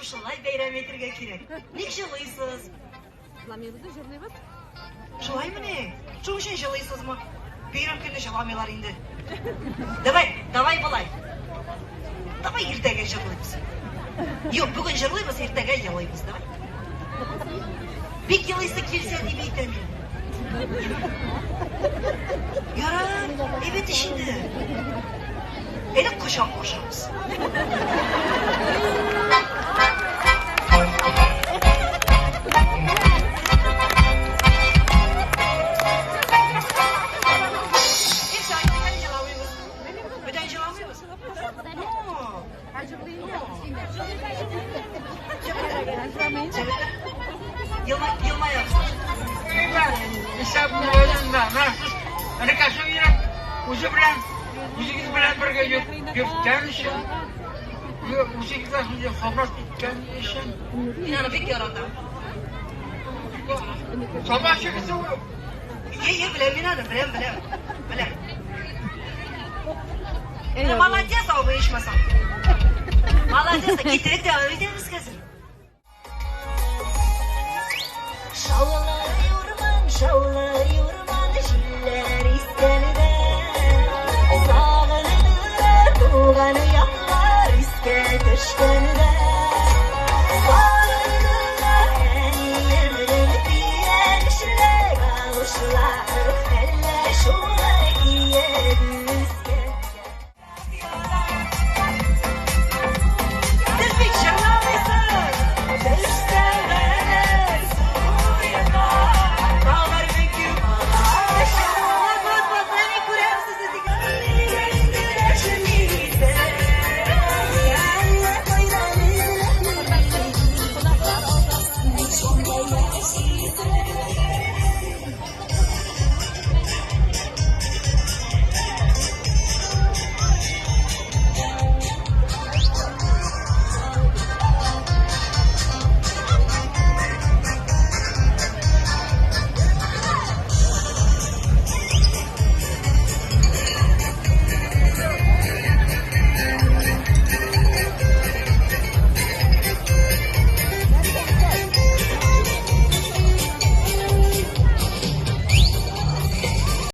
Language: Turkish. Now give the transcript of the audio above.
ушулай бейрам этирге керек. Ник жылыйсыз? Жыламайбыз да, жырлайбыз. Жылай міне. Şu үшін жылыйсыз мı? Бейрам күнде жыламайлар инде. Давай былай. Давай ертеге жылыйбыз. Yok, bugün жылыйбыз, ертеге жылыйбыз, давай. Бек жылыйсы келсе деп айтамын. Yara, evet şimdi. Hele kuşak koşarız. Yılma yapsın. Hesabını özünden, mahsus. Hani kaçın yine, yüzünüz bilen birge yürütten işin. Yüzünüz bilen sabah gitken işin. İnanı pek yarada. Sabah çıkısı o. Ye bilem inanı, bilem. Молодец, abi içmesen. Молодец, getirip devam ederiz kızım. Şavlayırman, şiller iskenide. Sağınıdır, tuğanı yanlar iske düşkünde.